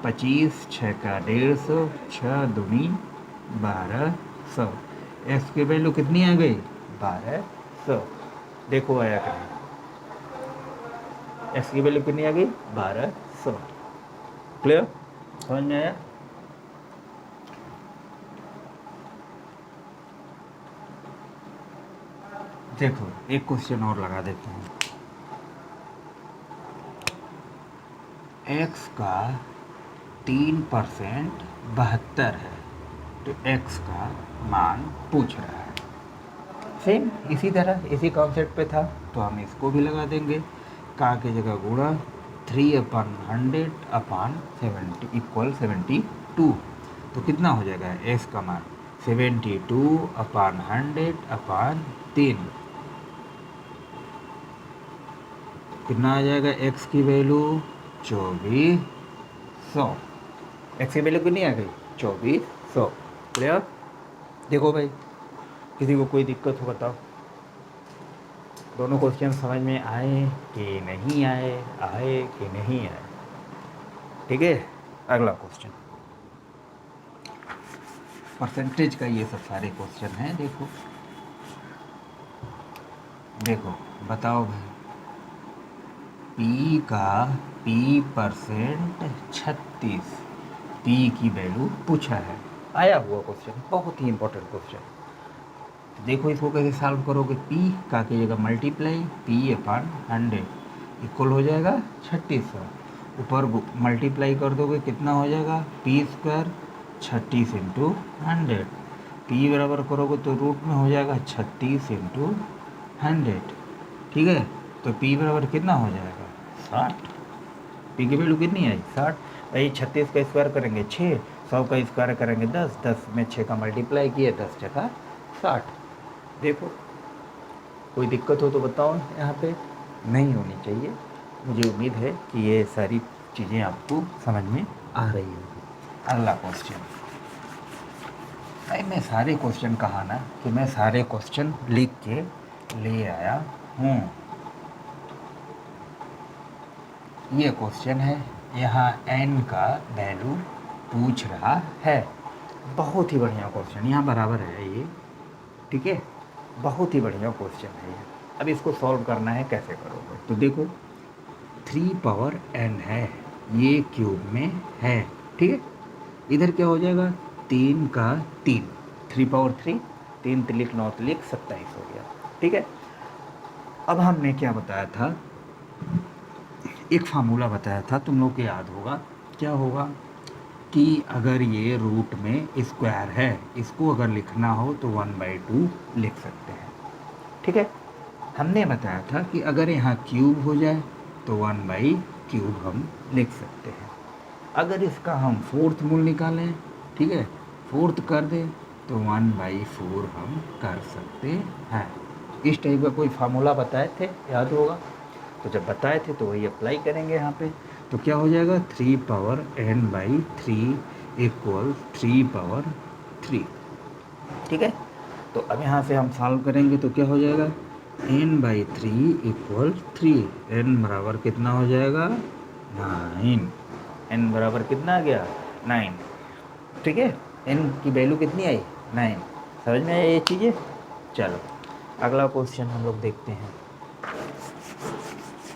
Speaker 1: 25 6 का 150, 6 दूनी 1200। एक्स की वैल्यू कितनी आ गई, 1200। देखो आया क्या, एक्स की वैल्यू कितनी आ गई, 1200। क्लियर, समझ में आया? देखो एक क्वेश्चन और लगा देते हैं। एक्स का 3% 72 है, तो x का मान पूछ रहा है। सेम इसी तरह इसी कॉन्सेप्ट पे था, तो हम इसको भी लगा देंगे। का की जगह गुणा 3/100/70 इक्वल 72। तो कितना हो जाएगा x का मान 72/100/3। कितना आ जाएगा x की वैल्यू 2400। x की वैल्यू कितनी आ गई 2400। क्लियर? देखो भाई, किसी को कोई दिक्कत हो बताओ। दोनों क्वेश्चन समझ में आए कि नहीं आए, आए कि नहीं आए? ठीक है, अगला क्वेश्चन परसेंटेज का, ये सब सारे क्वेश्चन हैं। देखो देखो बताओ भाई, P का P% 36, P की वैल्यू पूछा है, आया हुआ क्वेश्चन, बहुत ही इंपॉर्टेंट क्वेश्चन। देखो इसको कैसे सॉल्व करोगे। P का की जगह मल्टीप्लाई P/100 इक्वल हो जाएगा 3600। ऊपर मल्टीप्लाई कर दोगे कितना हो जाएगा P² 36 इंटू 100। P बराबर करोगे तो रूट में हो जाएगा 36 इंटू 100। ठीक है, तो P बराबर कितना हो जाएगा 60। P की वैल्यू कितनी आई 60। भाई 36 का स्क्वायर करेंगे 6, 100 का स्क्वायर करेंगे 10, 10 में 6 का मल्टीप्लाई किए 10 जगह 60। देखो कोई दिक्कत हो तो बताओ, यहाँ पे नहीं होनी चाहिए। मुझे उम्मीद है कि ये सारी चीज़ें आपको समझ में आ रही होगी। अगला क्वेश्चन, भाई मैं सारे क्वेश्चन कहा ना कि मैं सारे क्वेश्चन लिख के ले आया हूँ। ये क्वेश्चन है, यहाँ n का वैल्यू पूछ रहा है। बहुत ही बढ़िया क्वेश्चन, यहाँ बराबर है ये। ठीक है, बहुत ही बढ़िया क्वेश्चन है ये। अब इसको सॉल्व करना है, कैसे करोगे? तो देखो 3n है, ये क्यूब में है। ठीक है, इधर क्या हो जाएगा 3 का 3, 3/3, 3 तिलिक 9 तिलिक 27 हो गया। ठीक है, अब हमने क्या बताया था, एक फार्मूला बताया था, तुम लोग को याद होगा। क्या होगा कि अगर ये रूट में स्क्वायर है, इसको अगर लिखना हो तो 1/2 लिख सकते हैं। ठीक है, हमने बताया था कि अगर यहाँ क्यूब हो जाए तो 1/3 हम लिख सकते हैं। अगर इसका हम फोर्थ मूल निकालें, ठीक है, फोर्थ कर दें तो 1/4 हम कर सकते हैं। इस टाइप का कोई फार्मूला बताए थे, याद होगा। तो जब बताए थे तो वही अप्लाई करेंगे यहाँ पे। तो क्या हो जाएगा 3n/3 इक्वल 3/3। ठीक है, तो अब यहाँ से हम सॉल्व करेंगे तो क्या हो जाएगा n/3 इक्वल 3। n बराबर कितना हो जाएगा 9। n बराबर कितना आ गया 9। ठीक है, n की वैल्यू कितनी आई 9। समझ में आया ये चीज़ें? चलो अगला क्वेश्चन हम लोग देखते हैं।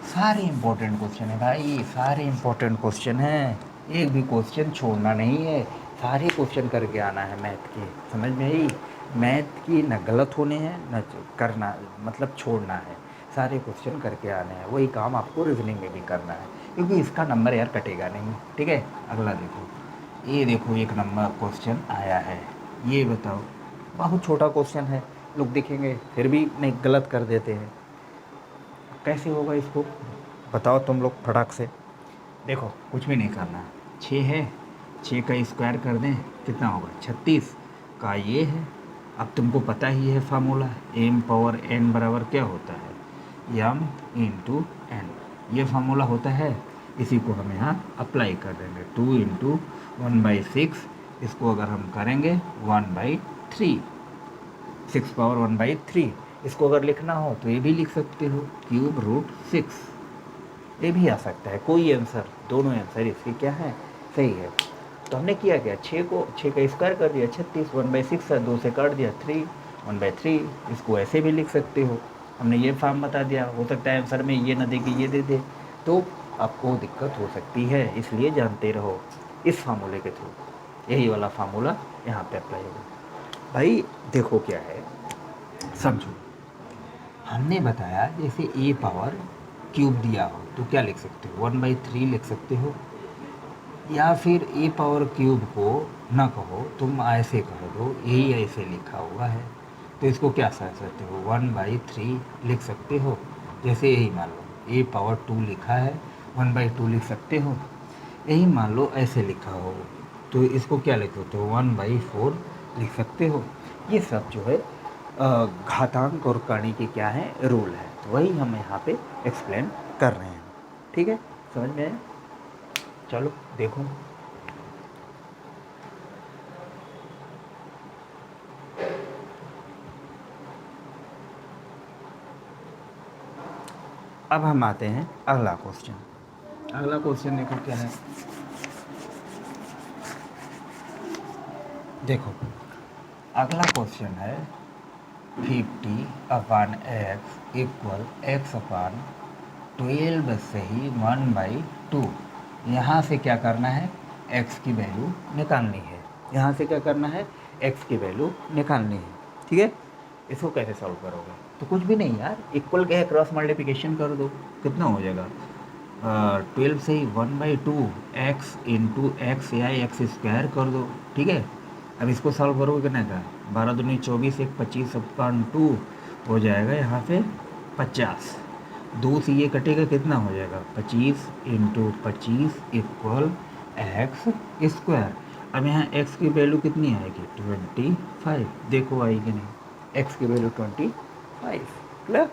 Speaker 1: सारे इंपॉर्टेंट क्वेश्चन है भाई, सारे इंपॉर्टेंट क्वेश्चन हैं, एक भी क्वेश्चन छोड़ना नहीं है। सारे क्वेश्चन करके आना है मैथ के, समझ में आई? मैथ की न गलत होने हैं न करना, मतलब छोड़ना है। सारे क्वेश्चन करके आने हैं, वही काम आपको रीजनिंग में भी करना है, क्योंकि इसका नंबर यार कटेगा नहीं। ठीक है, अगला देखो, ये देखो एक नंबर क्वेश्चन आया है। ये बताओ, बहुत छोटा क्वेश्चन है, लोग देखेंगे फिर भी नहीं, गलत कर देते हैं। कैसे होगा इसको बताओ तुम लोग फटाक से। देखो कुछ भी नहीं करना, 6 है, 6 का स्क्वायर कर दें कितना होगा 36 का ये है। अब तुमको पता ही है फार्मूला, m/n बराबर क्या होता है m इंटू n, ये फार्मूला होता है। इसी को हम यहाँ अप्लाई कर देंगे। 2 इंटू 1/6, इसको अगर हम करेंगे 1/3, 6/1/3। इसको अगर लिखना हो तो ये भी लिख सकते हो, √6, ये भी आ सकता है। कोई आंसर, दोनों आंसर इसके क्या है, सही है। तो हमने किया क्या, 6 का स्क्वायर कर दिया 36, 1/6 है, 2 से काट दिया 3, 1/3। इसको ऐसे भी लिख सकते हो, हमने ये फॉर्म बता दिया। हो सकता है आंसर में ये ना दे के ये दे दे, तो आपको दिक्कत हो सकती है, इसलिए जानते रहो इस फार्मूले के थ्रू। यही वाला फार्मूला यहाँ पे अप्लाई होगा। भाई देखो क्या है, समझो, हमने बताया जैसे a पावर क्यूब दिया हो तो क्या लिख सकते हो 1/3 लिख सकते हो। या फिर ए पावर क्यूब को ना कहो, तुम ऐसे कह दो, यही ऐसे लिखा हुआ है, तो इसको क्या समझ सकते हो, 1/3 लिख सकते हो। जैसे यही मान लो ए पावर 2 लिखा है, 1/2 लिख सकते हो। यही मान लो ऐसे लिखा हो, तो इसको क्या लिख सकते हो, 1/4 लिख सकते हो। ये सब जो है घातांक और कर्ण के क्या है, रूल है, तो वही हम यहाँ पे एक्सप्लेन कर रहे हैं। ठीक है, समझ में आया? चलो देखो, अब हम आते हैं अगला क्वेश्चन। अगला क्वेश्चन देखो क्या है, देखो अगला क्वेश्चन है 50/x इक्वल x/12 से ही 1/2। यहाँ से क्या करना है, x की वैल्यू निकालनी है। यहाँ से क्या करना है, x की वैल्यू निकालनी है। ठीक है, इसको कैसे सॉल्व करोगे, तो कुछ भी नहीं यार, इक्वल क्या है, क्रॉस मल्टीप्लिकेशन कर दो, कितना हो जाएगा, 12 से ही 1/2 x इंटू एक्स या एक्स स्क्वायर कर दो। ठीक है, अब इसको सॉल्व करोगे कितना का, 12 दूनी 24, 1 25/2 हो जाएगा यहाँ पे 50। 2 से ये कटेगा, कितना हो जाएगा, 25 इंटू 25 इक्वल एक्स स्क्वायर। अब यहाँ x की वैल्यू कितनी आएगी, 25। देखो आएगी नहीं, x की वैल्यू 25। क्लियर,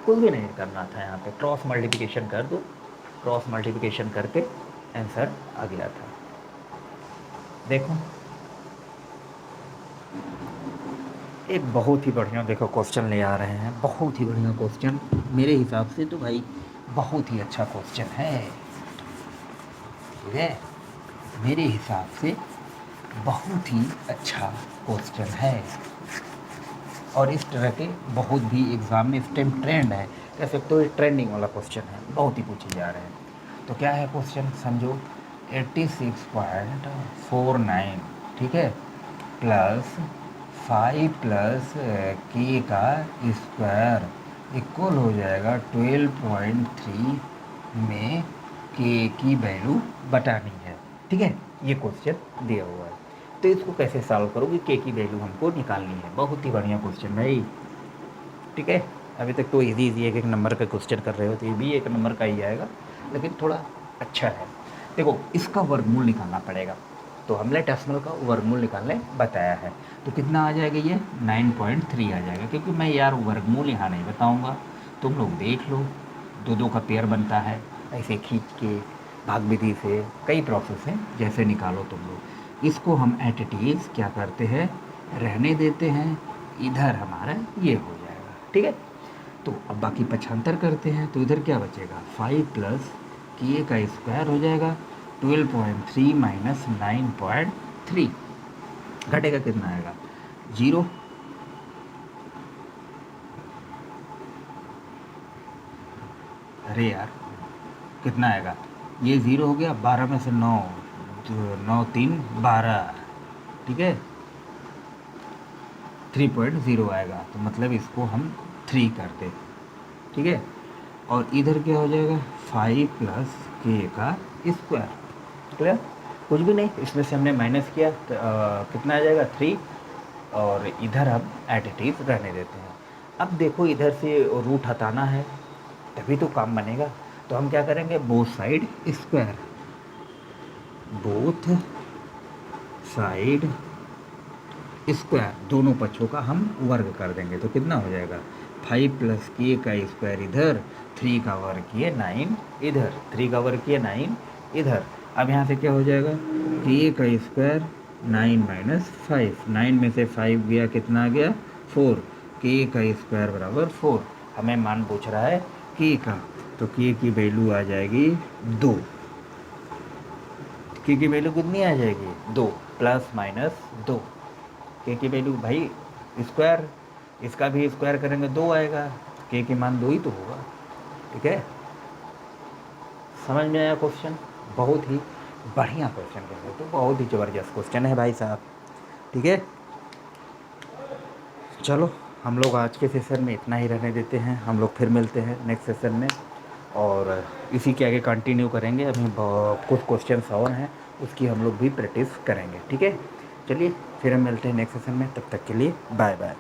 Speaker 1: कुछ भी नहीं करना था, यहाँ पे क्रॉस मल्टीप्लिकेशन कर दो, क्रॉस मल्टीप्लिकेशन करके आंसर आ गया था। देखो एक बहुत ही बढ़िया देखो क्वेश्चन ले आ रहे हैं, बहुत ही बढ़िया क्वेश्चन, मेरे हिसाब से तो भाई बहुत ही अच्छा क्वेश्चन है। ठीक है, मेरे हिसाब से बहुत ही अच्छा क्वेश्चन है, और इस तरह के बहुत भी एग्ज़ाम में इस टाइम ट्रेंड है, कह सकते हो ट्रेंडिंग वाला क्वेश्चन है, बहुत ही पूछे जा रहे हैं। तो क्या है क्वेश्चन, समझो 86.49, ठीक है, प्लस 5 प्लस के का स्क्वायर इक्वल हो जाएगा 12.3 में के की वैल्यू बतानी है। ठीक है, ये क्वेश्चन दिया हुआ है, तो इसको कैसे सॉल्व करोगे, के की वैल्यू हमको निकालनी है। बहुत ही बढ़िया क्वेश्चन भाई। ठीक है, अभी तक तो इजी इजी एक नंबर का क्वेश्चन कर रहे हो, तो ये भी एक नंबर का ही आएगा, लेकिन थोड़ा अच्छा है। देखो इसका वर्गमूल निकालना पड़ेगा, तो हमने डेसिमल का वर्गमूल निकालने बताया है, तो कितना आ जाएगा, ये 9.3 आ जाएगा, क्योंकि मैं यार वर्गमूल यहाँ नहीं बताऊँगा, तुम लोग देख लो, 2 का पेयर बनता है, ऐसे खींच के भाग विधि से कई प्रोसेस हैं, जैसे निकालो तुम लोग। इसको हम एट इट इज़ क्या करते हैं, रहने देते हैं, इधर हमारा ये हो जाएगा। ठीक है, तो अब बाकी पक्षांतर करते हैं, तो इधर क्या बचेगा, 5 प्लस के का स्क्वायर हो जाएगा 12.3 माइनस 9.3, घटेगा कितना आएगा, 0। अरे यार कितना आएगा, ये 0 हो गया, 12 में से 9, 9 3 12, ठीक है, 3.0 आएगा, तो मतलब इसको हम 3 करते। ठीक है, और इधर क्या हो जाएगा, 5 प्लस के का स्क्वायर। क्लियर, कुछ भी नहीं, इसमें से हमने माइनस किया तो कितना आ जाएगा, 3, और इधर हम एट इट इज रहने देते हैं। अब देखो इधर से रूट हटाना है, तभी तो काम बनेगा, तो हम क्या करेंगे, both side square, both side square, दोनों पक्षों का हम वर्ग कर देंगे, तो कितना हो जाएगा, 5 प्लस के का स्क्वायर इधर, 3 का वर्ग किए 9 इधर, 3 का वर्ग किए 9 इधर। अब यहाँ से क्या हो जाएगा, के का स्क्वायर 9 माइनस 5, 9 में से 5 गया, कितना आ गया, 4, के का स्क्वायर बराबर 4। हमें मान पूछ रहा है के का, तो के की वैल्यू आ जाएगी 2, के की वैल्यू कितनी आ जाएगी, 2 प्लस माइनस 2, के की वैल्यू भाई स्क्वायर, इसका भी स्क्वायर करेंगे 2 आएगा, के की मान 2 ही तो होगा। ठीक है, समझ में आया क्वेश्चन, बहुत ही बढ़िया क्वेश्चन कह सकते हो, बहुत ही ज़बरदस्त क्वेश्चन है भाई साहब। ठीक है, चलो हम लोग आज के सेशन में इतना ही रहने देते हैं, हम लोग फिर मिलते हैं नेक्स्ट सेशन में। और इसी के आगे कंटिन्यू करेंगे। अभी कुछ क्वेश्चंस और हैं, उसकी हम लोग भी प्रैक्टिस करेंगे। ठीक है, चलिए फिर हम मिलते हैं नेक्स्ट सेशन में। तब तक के लिए बाय बाय।